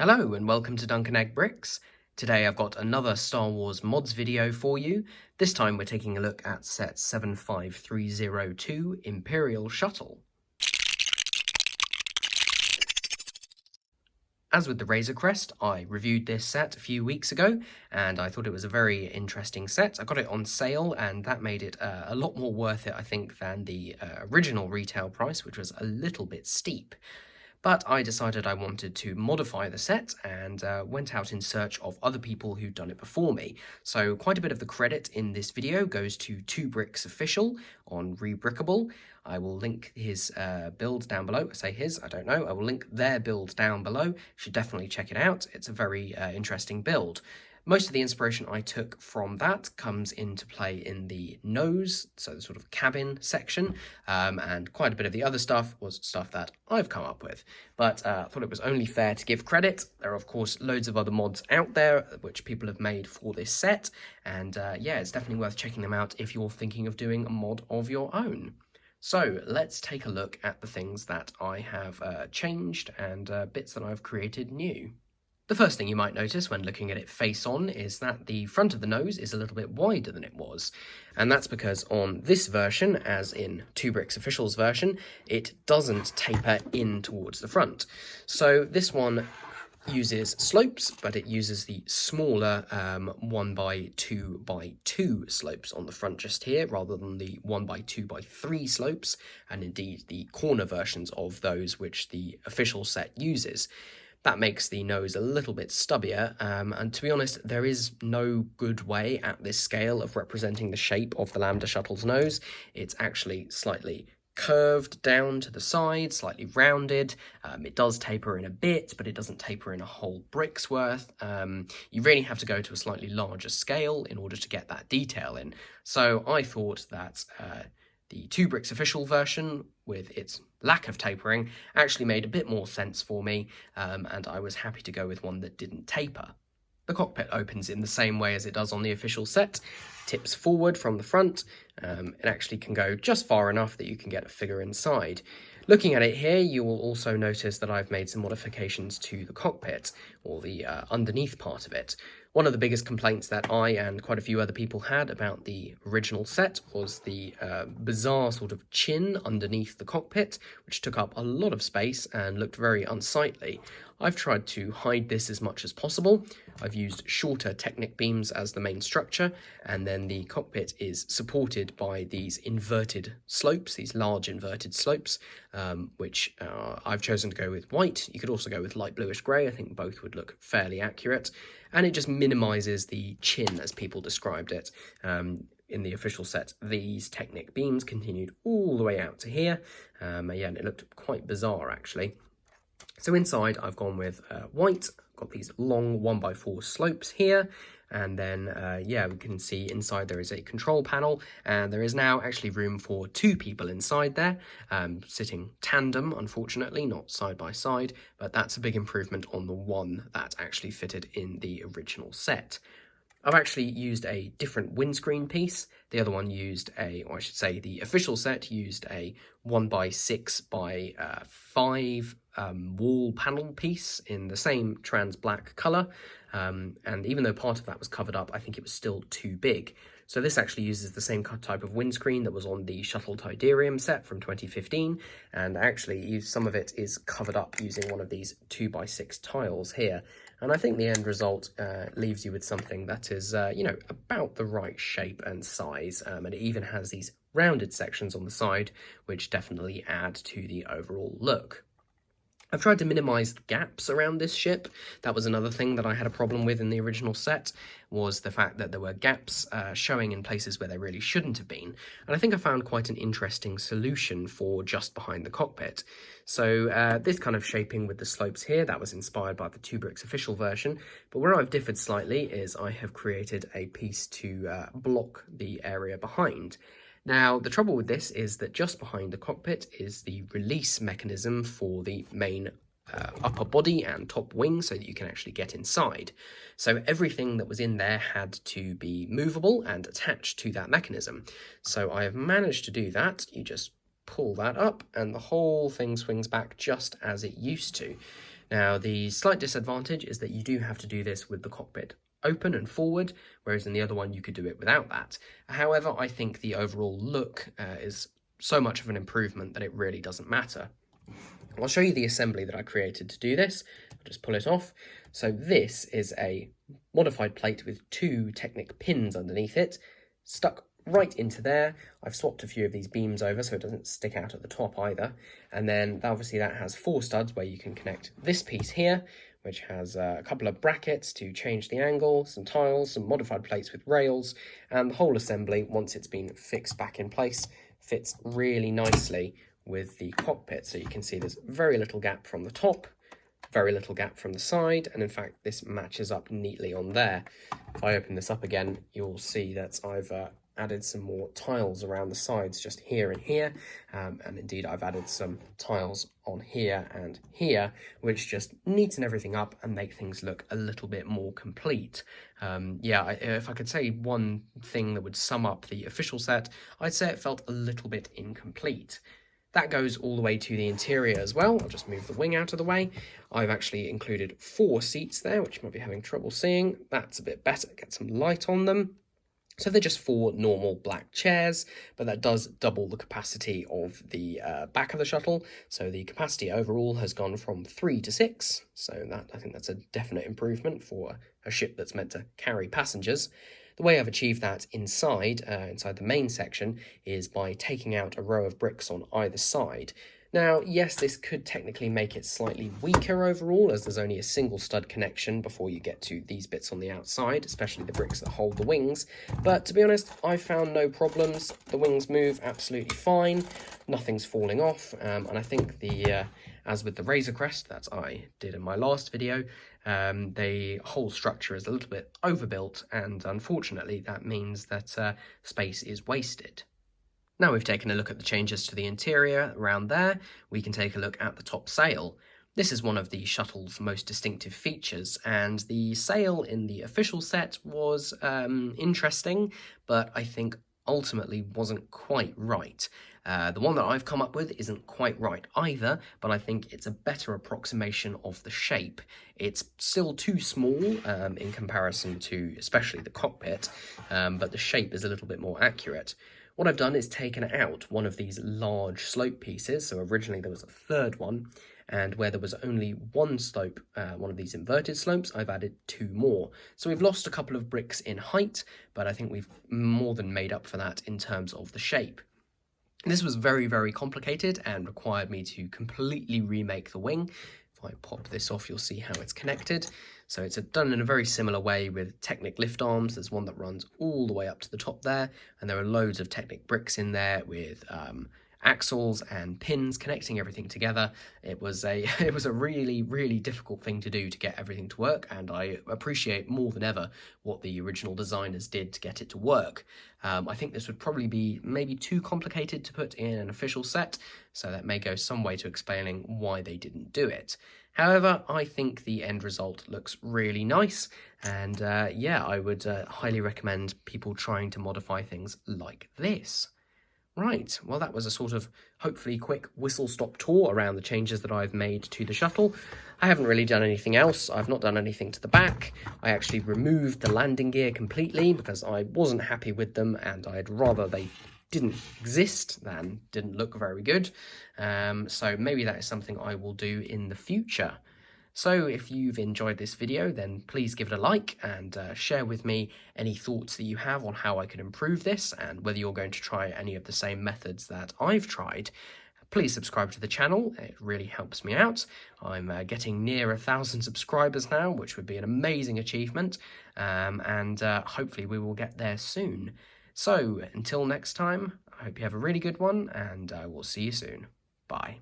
Hello and welcome to Duncan Egg Bricks. Today I've got another Star Wars mods video for you. This time we're taking a look at set 75302 Imperial Shuttle. As with the Razor Crest, I reviewed this set a few weeks ago and I thought it was a very interesting set. I got it on sale and that made it a lot more worth it, I think, than the original retail price, which was a little bit steep. But I decided I wanted to modify the set and went out in search of other people who'd done it before me. So quite a bit of the credit in this video goes to 2Bricks Official on Rebrickable. I will link his build down below. I say his, I don't know. I will link their build down below. You should definitely check it out. It's a very interesting build. Most of the inspiration I took from that comes into play in the nose, so the sort of cabin section, and quite a bit of the other stuff was stuff that I've come up with. But I thought it was only fair to give credit. There are, of course, loads of other mods out there which people have made for this set, and yeah, it's definitely worth checking them out if you're thinking of doing a mod of your own. So let's take a look at the things that I have changed and bits that I've created new. The first thing you might notice when looking at it face on is that the front of the nose is a little bit wider than it was, and that's because on this version, as in 2Bricks Official's version, it doesn't taper in towards the front. So this one uses slopes, but it uses the smaller 1x2x2 slopes on the front just here, rather than the 1x2x3 slopes, and indeed the corner versions of those which the official set uses. That makes the nose a little bit stubbier, and to be honest, there is no good way at this scale of representing the shape of the Lambda Shuttle's nose. It's actually slightly curved down to the side, slightly rounded. It does taper in a bit, but it doesn't taper in a whole brick's worth. You really have to go to a slightly larger scale in order to get that detail in. So I thought that the 2Bricks Official version, with its lack of tapering, actually made a bit more sense for me, and I was happy to go with one that didn't taper. The cockpit opens in the same way as it does on the official set, tips forward from the front. It actually can go just far enough that you can get a figure inside. Looking at it here, you will also notice that I've made some modifications to the cockpit, or the underneath part of it. One of the biggest complaints that I and quite a few other people had about the original set was the bizarre sort of chin underneath the cockpit, which took up a lot of space and looked very unsightly. I've tried to hide this as much as possible. I've used shorter Technic beams as the main structure, and then the cockpit is supported by these inverted slopes, these large inverted slopes, which I've chosen to go with white. You could also go with light bluish grey. I think both would look fairly accurate, and it just minimises the chin as people described it. In the official set, these Technic beams continued all the way out to here, yeah, and it looked quite bizarre actually. So inside I've gone with white, got these long 1x4 slopes here, and then yeah, we can see inside there is a control panel, and there is now actually room for 2 people inside there, sitting tandem, unfortunately, not side by side, but that's a big improvement on the one that actually fitted in the original set. I've actually used a different windscreen piece. The other one used or I should say the official set used a 1x6x5 wall panel piece in the same trans black colour, and even though part of that was covered up, I think it was still too big. So this actually uses the same type of windscreen that was on the Shuttle Tidarium set from 2015, and actually some of it is covered up using one of these 2x6 tiles here. And I think the end result leaves you with something that is, you know, about the right shape and size, and it even has these rounded sections on the side, which definitely add to the overall look. I've tried to minimise the gaps around this ship. That was another thing that I had a problem with in the original set, was the fact that there were gaps showing in places where they really shouldn't have been. And I think I found quite an interesting solution for just behind the cockpit. So this kind of shaping with the slopes here, that was inspired by the 2Bricks official version. But where I've differed slightly is I have created a piece to block the area behind. Now, the trouble with this is that just behind the cockpit is the release mechanism for the main upper body and top wing so that you can actually get inside. So everything that was in there had to be movable and attached to that mechanism. So I have managed to do that. You just pull that up and the whole thing swings back just as it used to. Now, the slight disadvantage is that you do have to do this with the cockpit open and forward, whereas in the other one you could do it without that. However, I think the overall look is so much of an improvement that it really doesn't matter. I'll show you the assembly that I created to do this. I'll just pull it off. So this is a modified plate with 2 Technic pins underneath it, stuck right into there. I've swapped a few of these beams over so it doesn't stick out at the top either. And then obviously that has 4 studs where you can connect this piece here, which has a couple of brackets to change the angle, some tiles, some modified plates with rails, and the whole assembly, once it's been fixed back in place, fits really nicely with the cockpit. So you can see there's very little gap from the top, very little gap from the side, and in fact this matches up neatly on there. If I open this up again, you'll see that I've added some more tiles around the sides just here and here, and indeed I've added some tiles on here and here, which just neaten everything up and make things look a little bit more complete. If I could say one thing that would sum up the official set, I'd say it felt a little bit incomplete. That goes all the way to the interior as well. I'll just move the wing out of the way. I've actually included 4 seats there, which you might be having trouble seeing. That's a bit better, get some light on them. So they're just 4 normal black chairs, but that does double the capacity of the back of the shuttle. So the capacity overall has gone from 3 to 6. So I think that's a definite improvement for a ship that's meant to carry passengers. The way I've achieved that inside the main section is by taking out a row of bricks on either side. Now, yes, this could technically make it slightly weaker overall, as there's only a single stud connection before you get to these bits on the outside, especially the bricks that hold the wings. But to be honest, I've found no problems. The wings move absolutely fine, nothing's falling off, and I think as with the Razor Crest that I did in my last video, the whole structure is a little bit overbuilt, and unfortunately that means that space is wasted. Now we've taken a look at the changes to the interior around there, we can take a look at the top sail. This is one of the shuttle's most distinctive features, and the sail in the official set was interesting, but I think ultimately wasn't quite right. The one that I've come up with isn't quite right either, but I think it's a better approximation of the shape. It's still too small in comparison to especially the cockpit, but the shape is a little bit more accurate. What I've done is taken out one of these large slope pieces, so originally there was a third one, and where there was only one slope, one of these inverted slopes, I've added 2 more. So we've lost a couple of bricks in height, but I think we've more than made up for that in terms of the shape. This was very, very complicated and required me to completely remake the wing. If I pop this off, you'll see how it's connected. So it's done in a very similar way with Technic lift arms. There's one that runs all the way up to the top there, and there are loads of Technic bricks in there with axles and pins connecting everything together. It was a really, really difficult thing to do to get everything to work, and I appreciate more than ever what the original designers did to get it to work. I think this would probably be maybe too complicated to put in an official set, so that may go some way to explaining why they didn't do it. However, I think the end result looks really nice, and I would highly recommend people trying to modify things like this. Right, well that was a sort of hopefully quick whistle-stop tour around the changes that I've made to the shuttle. I haven't really done anything else. I've not done anything to the back. I actually removed the landing gear completely because I wasn't happy with them, and I'd rather they didn't exist than didn't look very good. So maybe that is something I will do in the future. So if you've enjoyed this video, then please give it a like and share with me any thoughts that you have on how I could improve this, and whether you're going to try any of the same methods that I've tried. Please subscribe to the channel, it really helps me out. I'm getting near 1,000 subscribers now, which would be an amazing achievement, and hopefully we will get there soon. So until next time, I hope you have a really good one, and I will see you soon. Bye.